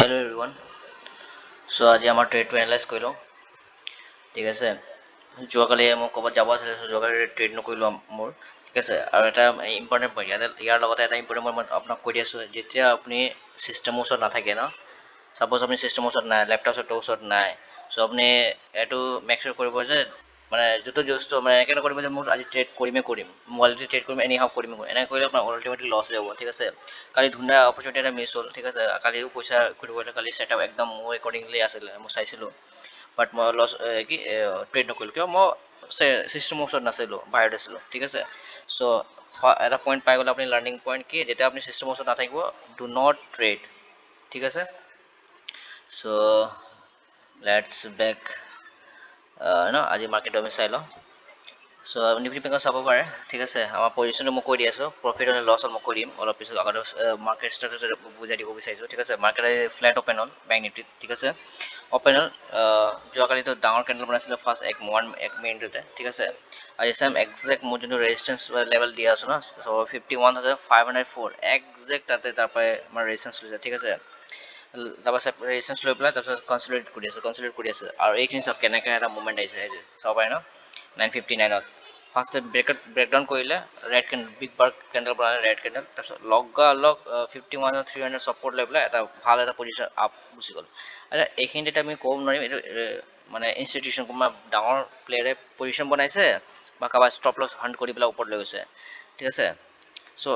hello everyone. So আজি আমাৰ ট্ৰেডটো analyse কৰি লওঁ ঠিক আছে যোৱাকালি মোক ক'ৰবাত যাব আছিলে যোৱাকালি ট্ৰেড নকৰিলোঁ মোৰ ঠিক আছে আৰু এটা ইম্পৰ্টেণ্ট পইণ্ট ইয়াৰ লগতে এটা ইম্পৰ্টেণ্ট পইণ্ট মই আপোনাক কৈ দি আছোঁ যেতিয়া আপুনি ছিষ্টেমৰ ওচৰত নাথাকে ন ছাপ'জ আপুনি ছিষ্টেমৰ ওচৰত নাই লেপটপৰ ওচৰত নাই চ' আপুনি এইটো মেক চিয়ৰ কৰিব যে মানে যিটো বস্তু মানে এনেকৈ নকৰিব যে মোৰ আজি ট্ৰেড কৰিম মোবাইলতে ট্ৰেড কৰিম এনি হাও কৰিম এনেকৈ কৰিলে আপোনাৰ আল্টিমেটলি লছ যাব ঠিক আছে কালি ধুনীয়া অপৰচুনিটি এটা মিছ হ'ল ঠিক আছে কালিও পইচা ঘূৰিব কালি ছেটআপ একদম মোৰ একৰ্ডিংলি আছিলে মই চাইছিলোঁ বাট মই লছ কি ট্ৰেড নকৰিলোঁ কিয় মই ছিষ্টেমৰ ওচৰত নাছিলোঁ বাহিৰত আছিলোঁ ঠিক আছে চ' এটা পইণ্ট পাই গ'লে আপুনি লাৰ্ণিং পইণ্ট কি যেতিয়া আপুনি ছিষ্টেমৰ ওচৰত নাথাকিব ডু নট ট্ৰেড ঠিক আছে চ' লেটছ বেক ন আজি মাৰ্কেটটো আমি চাই লওঁ চ' নিফটি বেংকত চাব পাৰে ঠিক আছে আমাৰ পজিশ্যনটো মই কৈ দি আছোঁ প্ৰফিট আৰু লছত মই কৈ দিম অলপ পিছত আগতে মাৰ্কেট ষ্টাৰ্ট বুজাই দিব বিচাৰিছোঁ ঠিক আছে মাৰ্কেটে ফ্লেট অপেন হ'ল বেংক নিফটিত ঠিক আছে অপেন হ'ল যোৱাকালিতো ডাঙৰ কেণ্ডেল বনাইছিলে ফাৰ্ষ্ট এক মিনিটতে ঠিক আছে আজি চাম একজেক্ট মোৰ যোনটো ৰেজিষ্টেঞ্চ লেভেল দিয়া আছোঁ ন চ' 51,504 একজেক্ট তাৰপৰা আমাৰ ৰেজিষ্টেঞ্চ লৈছে ঠিক আছে তাৰপাছত ৰেজিষ্টেঞ্চ লৈ পেলাই তাৰপিছত কনচিডাৰেট কৰি আছে আৰু এইখিনি চাওক কেনেকৈ এটা মুভমেণ্ট আহিছে চাব পাৰে ন 959ত ফাৰ্ষ্ট ব্ৰেকডাউন কৰিলে ৰেড কেণ্ডেল বিগ বাৰ কেণ্ডেল বনালে ৰেড কেণ্ডেল তাৰপিছত লগালগ 51,300 ছাপৰ্ট লৈ পেলাই এটা ভাল এটা পজিশ্যন আপ গুচি গ'ল আৰু এইখিনিতে আমি ক'ব নোৱাৰিম এইটো মানে ইনষ্টিটিউশ্যন কোনোবা ডাঙৰ প্লেয়াৰে পজিশ্যন বনাইছে বা কাৰোবাৰ ষ্টপ লছ হাণ্ট কৰি পেলাই ওপৰত লৈ গৈছে ঠিক আছে চ'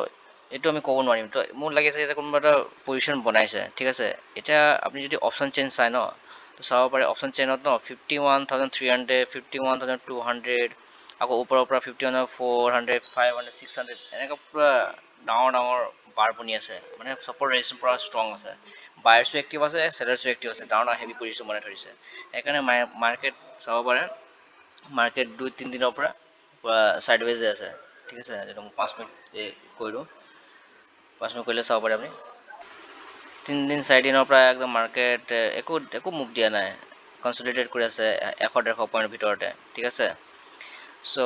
এইটো আমি ক'ব নোৱাৰিম তো মোৰ লাগিছে যে কোনোবা এটা পজিশ্যন বনাইছে ঠিক আছে এতিয়া আপুনি যদি অপশ্যন চেইন চাই ন তো চাব পাৰে অপশ্যন চেইনত ন 51,300 51,200 আকৌ ওপৰৰ পৰা 51,400 500 600 এনেকৈ পূৰা ডাঙৰ বাৰ বনি আছে মানে ছাপৰ্ট ৰেজিষ্টেঞ্চ পূৰা ষ্ট্ৰং আছে বায়াৰ্ছো এক্টিভ আছে চেলাৰ্ছো এক্টিভ আছে ডাঙৰ হেভি পজিশ্যন বনাই ধৰিছে সেইকাৰণে মাৰ্কেট চাব পাৰে মাৰ্কেট 2-3 দিনৰ পৰা পূৰা ছাইডৱেজে আছে ঠিক আছে এইটো মই 5 মিনিট কৈ দিওঁ 5 মিনিট কৰিলে চাব পাৰে আপুনি 3 দিন 4 দিনৰ পৰা একদম মাৰ্কেট একো মুভ দিয়া নাই কনচলিডেট কৰি আছে 100-150 পইণ্টৰ ভিতৰতে ঠিক আছে চ'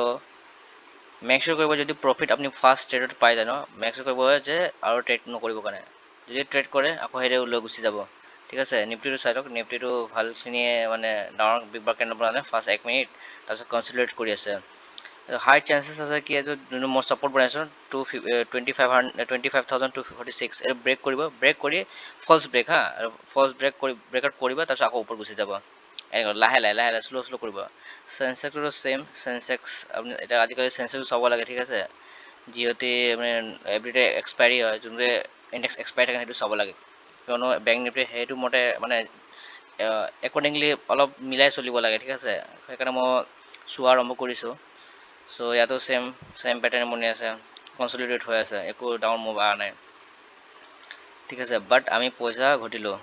মেক চিয়ৰ কৰিব যদি প্ৰফিট আপুনি ফাৰ্ষ্ট ট্ৰেডত পাই যায় ন মেক চিয়ৰ কৰিব যে আৰু ট্ৰেড নকৰিব কাৰণে যদি ট্ৰেড কৰে আকৌ সেইটো লৈ গুচি যাব ঠিক আছে নিফটিটো চাই লওক নিফটিটো ভালখিনিয়ে মানে ডাঙৰ বিগ বাৰ কেণ্ডেল বনালে ফাৰ্ষ্ট 1 মিনিট তাৰপিছত কনচিডাৰেট কৰি আছে হাই চান্সেছ আছে কি এইটো যোনটো মই ছাপৰ্ট বনাইছোঁ 25,246 এইটো ব্ৰেক কৰি ফল্ছ ব্ৰেক হা আৰু ফল্ছ ব্ৰেকআউট কৰিব তাৰপিছত আকৌ ওপৰত গুচি যাব এনেকৈ লাহে শ্ল' কৰিব চেনচেক্সটো ছেইম চেনচেক্স আপুনি এতিয়া আজিকালি চেনচেক্সটো চাব লাগে ঠিক আছে যিহেতু মানে এভৰিডে এক্সপায়াৰী হয় যোনটোৱে ইণ্ডেক্স এক্সপায়াৰ থাকে সেইটো চাব লাগে কিয়নো বেংক নিফটি সেইটো মতে মানে একৰ্ডিংলি অলপ মিলাই চলিব লাগে ঠিক আছে সেইকাৰণে মই চোৱা আৰম্ভ কৰিছোঁ চ' ইয়াতো ছেম পেটাৰ্ণ বনি আছে কনচলিডেট হৈ আছে একো ডাঙৰ মুভ অহা নাই ঠিক আছে বাট আমি পইচা ঘটিলোঁ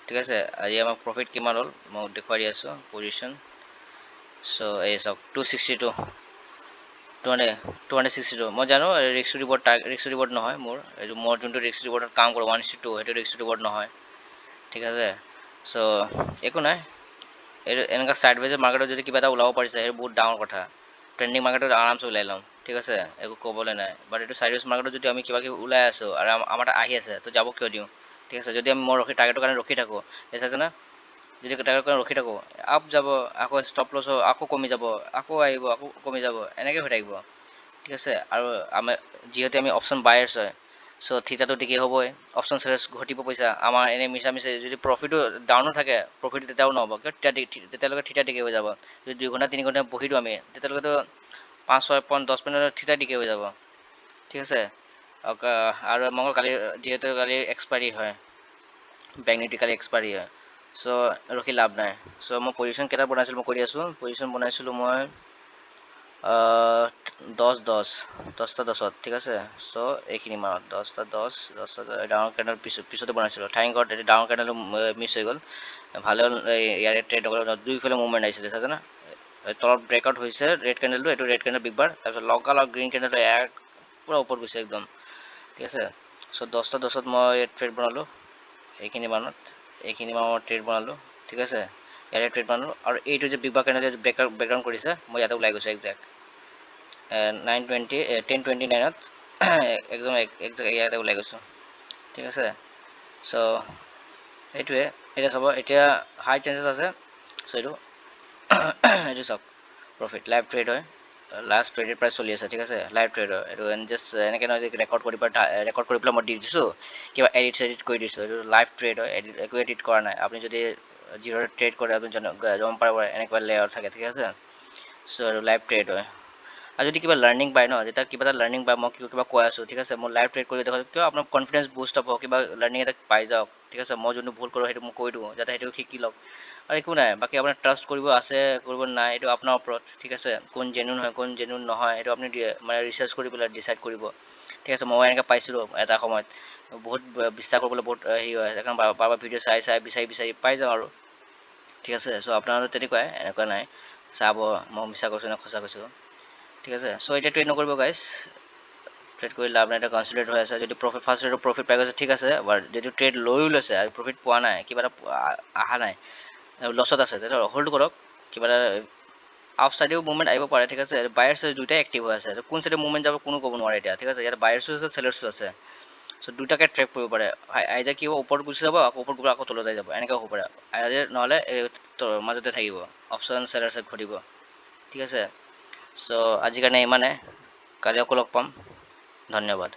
ঠিক আছে আজি আমাক প্ৰফিট কিমান হ'ল মই দেখুৱাই দি আছোঁ পজিশ্যন চ' এই চাওক 262 মই জানো ৰিক্স ৰিবৰ্ড নহয় মোৰ এইটো মোৰ যোনটো ৰিক্স ৰিবৰ্ডত কাম কৰোঁ 1:2 সেইটো ৰিক্স ৰিবৰ্ড নহয় ঠিক আছে চ' একো নাই এইটো এনেকুৱা ছাইডৱেজ মাৰ্কেটত যদি কিবা এটা ওলাব পাৰিছে সেইটো বহুত ডাঙৰ কথা ট্ৰেণ্ডিং মাৰ্কেটত আৰামছে ওলাই ল'ম ঠিক আছে একো ক'বলৈ নাই বাট এইটো ছাইডৱেজ মাৰ্কেটত যদি আমি কিবা কিবি ওলাই আছোঁ আৰু আমাৰ তাত আহি আছে তো যাব কিয় দিওঁ ঠিক আছে যদি আমি মই টাৰ্গেটৰ কাৰণে ৰখি থাকোঁ চাইছে না যদি টাৰ্গেটৰ কাৰণে ৰখি থাকোঁ আপ যাব আকৌ ষ্টপ লছ আকৌ কমি যাব আকৌ আহিব আকৌ কমি যাব এনেকৈ হৈ থাকিব ঠিক আছে আৰু যিহেতু আমি অপশ্যন বায়াৰ্ছ হয় চ' থিতাটো ঠিকেই হ'বই অপশ্যন চেলাৰ্ছ ঘটিব পইচা আমাৰ এনেই মিছা যদি প্ৰফিটো ডাউনো থাকে প্ৰফিট তেতিয়াও নহ'ব কিয় তেতিয়ালৈকে থিতা ঠিকেই হৈ যাব যদি 2 ঘণ্টা 3 ঘণ্টা বহি দিওঁ আমি তেতিয়ালৈকেতো 5-6 পইণ্ট 10 পইণ্টৰ থিতা ঠিকেই হৈ যাব ঠিক আছে আৰু মংগল কালি যিহেতু কালি এক্সপায়াৰী হয় বেংক নিফটি কালি এক্সপায়াৰী হয় চ' ৰখি লাভ নাই চ' মই পজিশ্যন কেইটা বনাইছিলোঁ মই কৈ দি আছোঁ পজিশ্যন বনাইছিলোঁ মই 10টা 10ত ঠিক আছে চ' এইখিনি মানত 10টা 10 ডাঙৰ কেণ্ডেল পিছতে বনাইছিলোঁ থেংক গড এতিয়া ডাঙৰ কেণ্ডেলটো মিছ হৈ গ'ল ভালে হ'ল ইয়াৰে ট্ৰেড দুইফালে মুভমেণ্ট আহিছিলে চাইছে না তলত ব্ৰেকআউট হৈছে ৰেড কেণ্ডেলটো এইটো ৰেড কেণ্ডেল বিগ বাৰ তাৰপিছত লগালগ গ্ৰীণ কেণ্ডেলটো পূৰা ওপৰত গৈছে একদম ঠিক আছে চ' 10টা 10ত মই ট্ৰেড বনালোঁ এইখিনি মানত মই ট্ৰেড বনালোঁ ঠিক আছে ইয়াৰে ট্ৰেড বনালোঁ আৰু এইটো যে বিগ বাৰ কেণ্ডেল ব্ৰেকডাউন কৰিছে মই ইয়াতে ওলাই গৈছোঁ একজেক্ট 10:29ত একদম একজেক্ট ইয়াতে ওলাই গৈছোঁ ঠিক আছে চ' এইটোৱে এতিয়া চাব এতিয়া হাই চান্সেছ আছে চ' এইটো এইটো চাওক প্ৰফিট লাইভ ট্ৰেড হয় লাষ্ট ট্ৰেডেড প্ৰাইচ চলি আছে ঠিক আছে লাইভ ট্ৰেড হয় এইটো জাষ্ট এনেকৈ নহয় যে ৰেকৰ্ড কৰি পেলাই মই দি দিছোঁ কিবা এডিট কৰি দিছোঁ এইটো লাইভ ট্ৰেড হয় একো এডিট কৰা নাই আপুনি যদি জিৰ' ট্ৰেড কৰে আপুনি গম পাব এনেকুৱা লেয়াৰ থাকে ঠিক আছে চ' আৰু লাইভ ট্ৰেড হয় আৰু যদি কিবা লাৰ্ণিং পায় ন যেতিয়া কিবা এটা লাৰ্ণিং পায় মই কিবা কৈ আছোঁ ঠিক আছে মই লাইভ ট্ৰেড কৰি দেখোঁ কিয় আপোনাৰ কনফিডেঞ্চ বুষ্ট হ'ব কিবা লাৰ্ণিং এটা পাই যাওক ঠিক আছে মই যোনটো ভুল কৰোঁ সেইটো মই কৈ দিওঁ যাতে সেইটো শিকি লওক আৰু একো নাই বাকী আপোনাৰ ট্ৰাষ্ট কৰিব আছে কৰিব নাই এইটো আপোনাৰ ওপৰত ঠিক আছে কোন জেনুইন হয় কোন জেনুইন নহয় সেইটো আপুনি মানে ৰিচাৰ্চ কৰি পেলাই ডিচাইড কৰিব ঠিক আছে মই এনেকৈ পাইছিলোঁ এটা সময়ত বহুত বিশ্বাস কৰিবলৈ বহুত হেৰি হয় সেইকাৰণে বাৰ ভিডিঅ' চাই বিচাৰি পাই যাওঁ আৰু ঠিক আছে চ' আপোনালোকে তেনেকুৱাই এনেকুৱা নাই চাব মই মিছা কৈছোঁ নে সঁচা কৈছোঁ ঠিক আছে চ' এতিয়া ট্ৰেড নকৰিব গাইছ ট্ৰেড কৰি লাভ নাই এটা কনচিডাৰ হৈ আছে যদি ফাৰ্ষ্ট ৰেটত প্ৰফিট পাই গৈছে ঠিক আছে বাট যিটো ট্ৰেড লৈও লৈছে আৰু প্ৰফিট পোৱা নাই কিবা এটা অহা নাই লছত আছে তেতিয়া হ'ল্ড কৰক কিবা এটা আফ চাইডেও মুভমেণ্ট আহিব পাৰে ঠিক আছে বায়াৰ্ছ দুটাই এক্টিভ হৈ আছে কোন চাইডে মুভমেণ্ট যাব কোনো ক'ব নোৱাৰে এতিয়া ঠিক আছে ইয়াত বায়াৰ্ছো আছে চেলাৰ্ছো আছে চ' দুটাকে ট্ৰেক কৰিব পাৰে আইজা কি হ'ব ওপৰত গুচি যাব আকৌ ওপৰত গ'লে আকৌ তলত যাই যাব এনেকৈ হ'ব পাৰে নহ'লে মাজতে থাকিব অপশ্যন চেলাৰ্ছে ঘটিব ঠিক আছে চ' আজিৰ কাৰণে ইমানে কালি আকৌ লগ পাম ধন্যবাদ